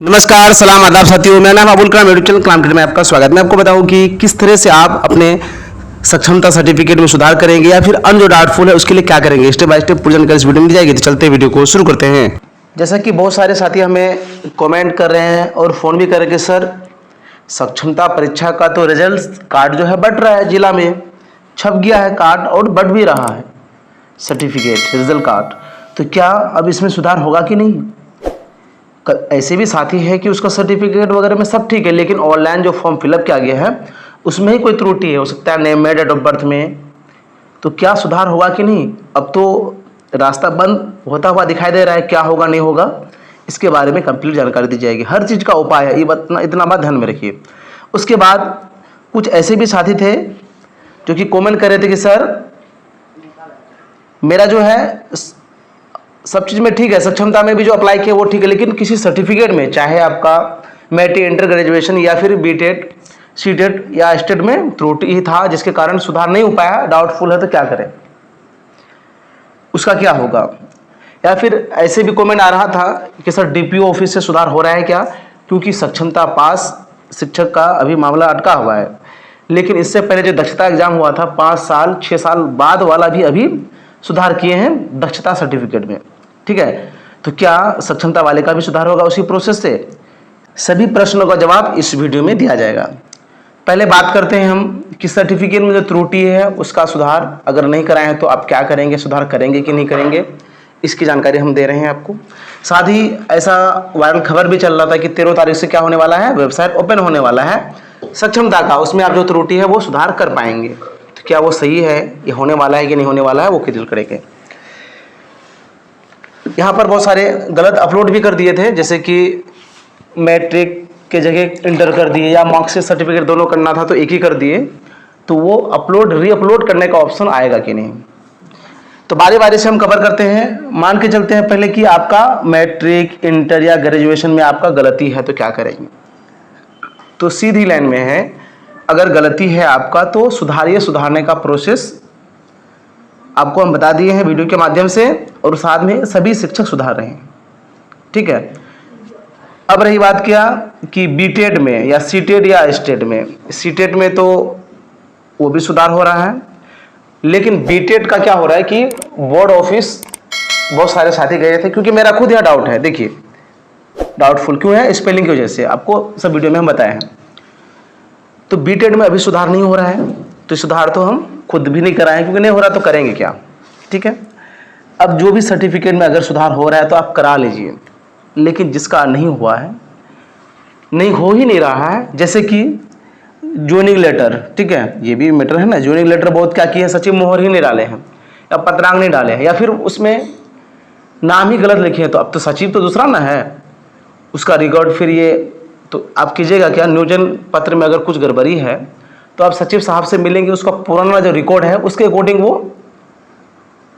नमस्कार, सलाम, आदाब साथियों। मेरा नाम अबुल कलाम, यूट्यूब चैनल कलाम टिप्स में आपका स्वागत है। मैं आपको बताऊं कि किस तरह से आप अपने सक्षमता सर्टिफिकेट में सुधार करेंगे या फिर अन्य जो डाउटफुल है उसके लिए क्या करेंगे, स्टेप बाय स्टेप पूरी जानकारी इस वीडियो में दी जाएगी। तो चलते वीडियो को शुरू करते हैं। जैसा कि बहुत सारे साथी हमें कमेंट कर रहे हैं और फ़ोन भी कर रहे हैं कि सर सक्षमता परीक्षा का तो रिजल्ट कार्ड जो है बट रहा है, जिला में छप गया है कार्ड और बट भी रहा है सर्टिफिकेट रिजल्ट कार्ड, तो क्या अब इसमें सुधार होगा कि नहीं। ऐसे भी साथी है कि उसका सर्टिफिकेट वगैरह में सब ठीक है, लेकिन ऑनलाइन जो फॉर्म फिलअप किया गया है उसमें ही कोई त्रुटि है, हो सकता है नेम में, डेट ऑफ बर्थ में, तो क्या सुधार होगा कि नहीं। अब तो रास्ता बंद होता हुआ दिखाई दे रहा है, क्या होगा नहीं होगा इसके बारे में कंप्लीट जानकारी दी जाएगी। हर चीज़ का उपाय है, ये इतना बात ध्यान में रखिए। उसके बाद कुछ ऐसे भी साथी थे जो कि कमेंट कर रहे थे कि सर मेरा जो है सब चीज़ में ठीक है, सक्षमता में भी जो अप्लाई किया वो ठीक है, लेकिन किसी सर्टिफिकेट में, चाहे आपका मैट्रिक, इंटर ग्रेजुएशन या फिर बीटेड, सीटेड या स्टेट में त्रुटि ही था जिसके कारण सुधार नहीं हो पाया, डाउटफुल है, तो क्या करें, उसका क्या होगा। या फिर ऐसे भी कमेंट आ रहा था कि सर डीपीओ ऑफिस से सुधार हो रहा है क्या, क्योंकि सक्षमता पास शिक्षक का अभी मामला अटका हुआ है, लेकिन इससे पहले जो दक्षता एग्जाम हुआ था 5 साल 6 साल बाद वाला भी अभी सुधार किए हैं दक्षता सर्टिफिकेट में, ठीक है। तो क्या सक्षमता वाले का भी सुधार होगा उसी प्रोसेस से। सभी प्रश्नों का जवाब इस वीडियो में दिया जाएगा। पहले बात करते हैं हम कि सर्टिफिकेट में जो त्रुटि है उसका सुधार अगर नहीं कराए हैं तो आप क्या करेंगे, सुधार करेंगे कि नहीं करेंगे, इसकी जानकारी हम दे रहे हैं आपको। साथ ही ऐसा वायरल खबर भी चल रहा था कि 13 तारीख से क्या होने वाला है, वेबसाइट ओपन होने वाला है सक्षमता का, उसमें आप जो त्रुटि है वो सुधार कर पाएंगे। तो क्या वो सही है, ये होने वाला है कि नहीं होने वाला है, वो क्लियर करेंगे। यहाँ पर बहुत सारे गलत अपलोड भी कर दिए थे, जैसे कि मैट्रिक के जगह इंटर कर दिए या मार्कशीट सर्टिफिकेट दोनों करना था तो एक ही कर दिए, तो वो अपलोड रीअपलोड करने का ऑप्शन आएगा कि नहीं। तो बारी बारी से हम कवर करते हैं। मान के चलते हैं पहले कि आपका मैट्रिक, इंटर या ग्रेजुएशन में आपका गलती है तो क्या करेंगे। तो सीधी लाइन में है, अगर गलती है आपका तो सुधारिए, सुधारने का प्रोसेस आपको हम बता दिए हैं वीडियो के माध्यम से, और साथ में सभी शिक्षक सुधार रहे हैं, ठीक है। अब रही बात क्या कि बीटेड में या सीटेड या स्टेट में, सीटेड में तो वो भी सुधार हो रहा है, लेकिन बीटेड का क्या हो रहा है कि बोर्ड ऑफिस बहुत सारे साथी गए थे, क्योंकि मेरा खुद यहाँ डाउट है, देखिए डाउटफुल क्यों है, स्पेलिंग की वजह से, आपको सब वीडियो में हम बताए हैं। तो बीटेड में अभी सुधार नहीं हो रहा है, तो सुधार तो हम खुद भी नहीं कराएं, क्योंकि नहीं हो रहा तो करेंगे क्या, ठीक है। अब जो भी सर्टिफिकेट में अगर सुधार हो रहा है तो आप करा लीजिए, लेकिन जिसका नहीं हुआ है, नहीं हो ही नहीं रहा है, जैसे कि ज्वाइनिंग लेटर, ठीक है, ये भी मैटर है ना। ज्वाइनिंग लेटर बहुत क्या किए हैं, सचिव मोहर ही नहीं डाले हैं या पत्रांग नहीं डाले हैं, या फिर उसमें नाम ही गलत लिखे हैं, तो अब तो सचिव तो दूसरा ना है, उसका रिकॉर्ड फिर ये, तो आप कीजिएगा क्या, नियोजन पत्र में अगर कुछ गड़बड़ी है तो आप सचिव साहब से मिलेंगे, उसका पुराना जो रिकॉर्ड है उसके अकॉर्डिंग वो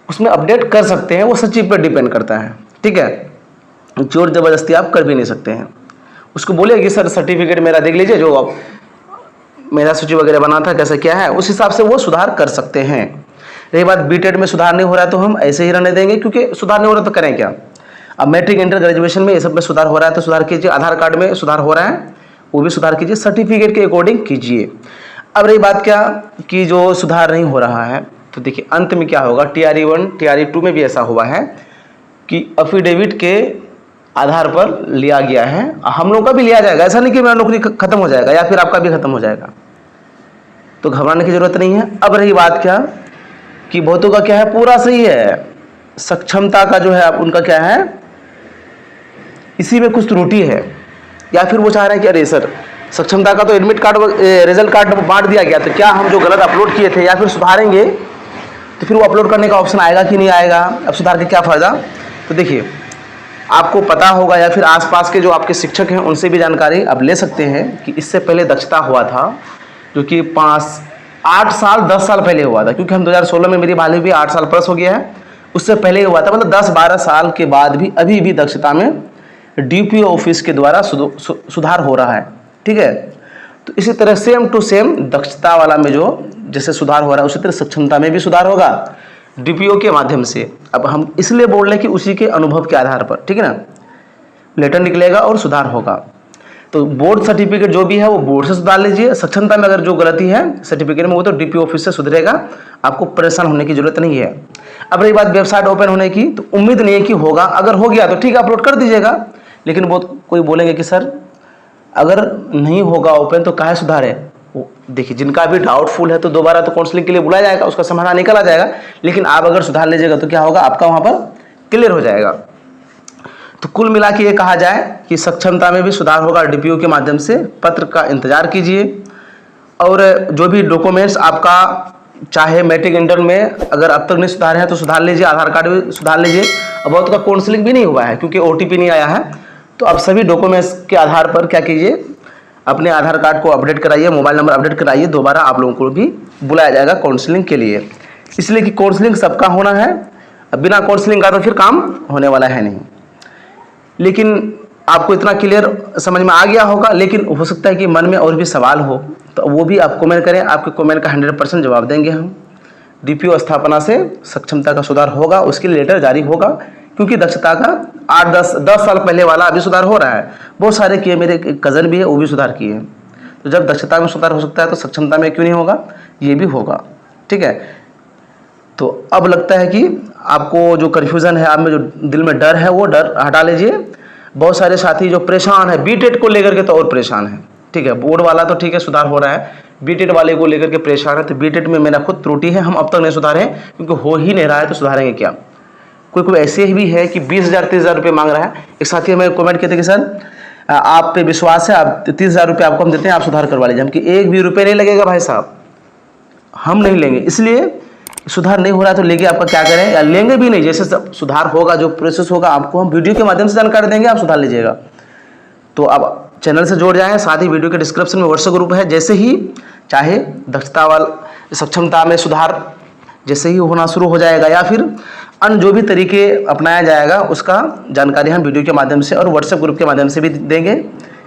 उसमें अपडेट कर सकते हैं, वो सचिव पर डिपेंड करता है, ठीक है। जोर जबरदस्ती आप कर भी नहीं सकते हैं। उसको बोलिए कि सर सर्टिफिकेट मेरा देख लीजिए, जो आप मेरा सचिव वगैरह बना था कैसा क्या है, उस हिसाब से वो सुधार कर सकते हैं। रही बात बीटेड में सुधार नहीं हो रहा है तो हम ऐसे ही रहने देंगे, क्योंकि सुधार नहीं हो रहा तो करें क्या। अब मैट्रिक, इंटर, ग्रेजुएशन में ये सब में सुधार हो रहा है तो सुधार कीजिए, आधार कार्ड में सुधार हो रहा है वो भी सुधार कीजिए, सर्टिफिकेट के अकॉर्डिंग कीजिए। अब रही बात क्या कि जो सुधार नहीं हो रहा है, तो देखिए अंत में क्या होगा, TRE 1 TRE 2 में भी ऐसा हुआ है कि अफिडेविट के आधार पर लिया गया है, हम लोग का भी लिया जाएगा, ऐसा नहीं कि मेरा नौकरी खत्म हो जाएगा या फिर आपका भी खत्म हो जाएगा, तो घबराने की जरूरत नहीं है। अब रही बात क्या कि बहुतों का क्या है, पूरा सही है, सक्षमता का जो है उनका क्या है, इसी में कुछ त्रुटि है, या फिर वो चाह रहे हैं कि अरे सर सक्षमता का तो एडमिट कार्ड, रिजल्ट कार्ड बांट दिया गया, तो क्या हम जो गलत अपलोड किए थे या फिर सुधारेंगे तो फिर वो अपलोड करने का ऑप्शन आएगा कि नहीं आएगा, अब सुधार के क्या फ़ायदा। तो देखिए आपको पता होगा या फिर आसपास के जो आपके शिक्षक हैं उनसे भी जानकारी आप ले सकते हैं कि इससे पहले दक्षता हुआ था, जो कि 8 साल 10 साल पहले हुआ था, क्योंकि हम 2016 में, मेरी भाली भी 8 साल प्लस हो गया है, उससे पहले ही हुआ था, मतलब 10-12 साल के बाद भी अभी भी दक्षता में DPO ऑफिस के द्वारा सुधार हो रहा है, ठीक है। तो इसी तरह सेम टू सेम दक्षता वाला में जो जैसे सुधार हो रहा है उसी तरह सक्षमता में भी सुधार होगा DPO के माध्यम से। अब हम इसलिए बोल रहे हैं कि उसी के अनुभव के आधार पर, ठीक है ना। लेटर निकलेगा और सुधार होगा। तो बोर्ड सर्टिफिकेट जो भी है वो बोर्ड से सुधार लीजिए। सक्षमता में अगर जो गलती है सर्टिफिकेट में वो तो डीपीओ ऑफिस से सुधरेगा, आपको परेशान होने की जरूरत नहीं है। अब रही बात वेबसाइट ओपन होने की, तो उम्मीद नहीं है कि होगा, अगर हो गया तो ठीक है अपलोड कर दीजिएगा। लेकिन बहुत कोई बोलेंगे कि सर अगर नहीं होगा ओपन तो काहे सुधार है। देखिए जिनका भी डाउटफुल है तो दोबारा तो काउंसलिंग के लिए बुलाया जाएगा, उसका समाधान निकला जाएगा। लेकिन आप अगर सुधार लीजिएगा तो क्या होगा, आपका वहाँ पर क्लियर हो जाएगा। तो कुल मिला के ये कहा जाए कि सक्षमता में भी सुधार होगा डीपीओ के माध्यम से। पत्र का इंतजार कीजिए और जो भी डॉक्यूमेंट्स आपका चाहे मैट्रिक इंटर में अगर अब तक नहीं सुधारे हैं तो सुधार लीजिए, आधार कार्ड भी सुधार लीजिए। अब बहुत का काउंसलिंग भी नहीं हुआ है क्योंकि ओटीपी नहीं आया है, तो अब सभी डॉक्यूमेंट्स के आधार पर क्या कीजिए, अपने आधार कार्ड को अपडेट कराइए, मोबाइल नंबर अपडेट कराइए, दोबारा आप लोगों को भी बुलाया जाएगा काउंसलिंग के लिए। इसलिए कि काउंसलिंग सबका होना है, बिना काउंसलिंग का तो फिर काम होने वाला है नहीं। लेकिन आपको इतना क्लियर समझ में आ गया होगा, लेकिन हो सकता है कि मन में और भी सवाल हो तो वो भी आप कमेंट करें, आपके कमेंट का 100% जवाब देंगे हम। डीपीओ स्थापना से सक्षमता का सुधार होगा, उसके लिए लेटर जारी होगा, क्योंकि दक्षता का 8-10 साल पहले वाला अभी सुधार हो रहा है। बहुत सारे किए, मेरे कज़न भी है वो भी सुधार किए हैं। तो जब दक्षता में सुधार हो सकता है तो सक्षमता में क्यों नहीं होगा, ये भी होगा। ठीक है, तो अब लगता है कि आपको जो कन्फ्यूज़न है, आप में जो दिल में डर है वो डर हटा लीजिए। बहुत सारे साथी जो परेशान है बीटेट को लेकर के तो और परेशान है। ठीक है, बोर्ड वाला तो ठीक है सुधार हो रहा है, बीटेट वाले को लेकर के परेशान है। तो बीटेट में मेरा खुद त्रुटि है, हम अब तक नहीं सुधारे क्योंकि हो ही नहीं रहा है, तो सुधारेंगे क्या। कोई ऐसे भी है कि 20,000 30,000 रुपये मांग रहा है। एक साथी हमें कमेंट किए थे कि सर आप पे विश्वास है, आप 30,000 रुपये आपको हम देते हैं, आप सुधार करवा लीजिए। हम कि एक भी रुपये नहीं लगेगा भाई साहब, हम नहीं लेंगे। इसलिए सुधार नहीं हो रहा है तो लेके आपका क्या करें, या लेंगे भी नहीं। जैसे सुधार होगा, जो प्रोसेस होगा आपको हम वीडियो के माध्यम से जानकारी देंगे, आप सुधार लीजिएगा। तो आप चैनल से जुड़ जाएं, साथ ही वीडियो के डिस्क्रिप्शन में व्हाट्सएप ग्रुप है। जैसे ही चाहे दक्षता वाला सक्षमता में सुधार जैसे ही होना शुरू हो जाएगा या फिर अन्य जो भी तरीके अपनाया जाएगा उसका जानकारी हम वीडियो के माध्यम से और व्हाट्सएप ग्रुप के माध्यम से भी देंगे।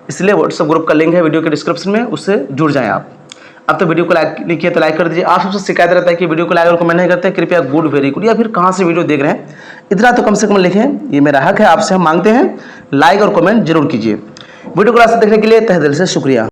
इसलिए व्हाट्सएप ग्रुप का लिंक है वीडियो के डिस्क्रिप्शन में, उससे जुड़ जाएं आप। अब तो वीडियो को लाइक नहीं किया तो लाइक कर दीजिए। आप सबसे शिकायत रहता है कि वीडियो को लाइक और कमेंट नहीं करते, कृपया गुड वेरी गुड या फिर कहाँ से वीडियो देख रहे हैं इतना तो कम से कम लिखें, ये मेरा हक है, आपसे हम मांगते हैं। लाइक और कमेंट जरूर कीजिए। वीडियो को लास्ट देखने के लिए तहे दिल से शुक्रिया।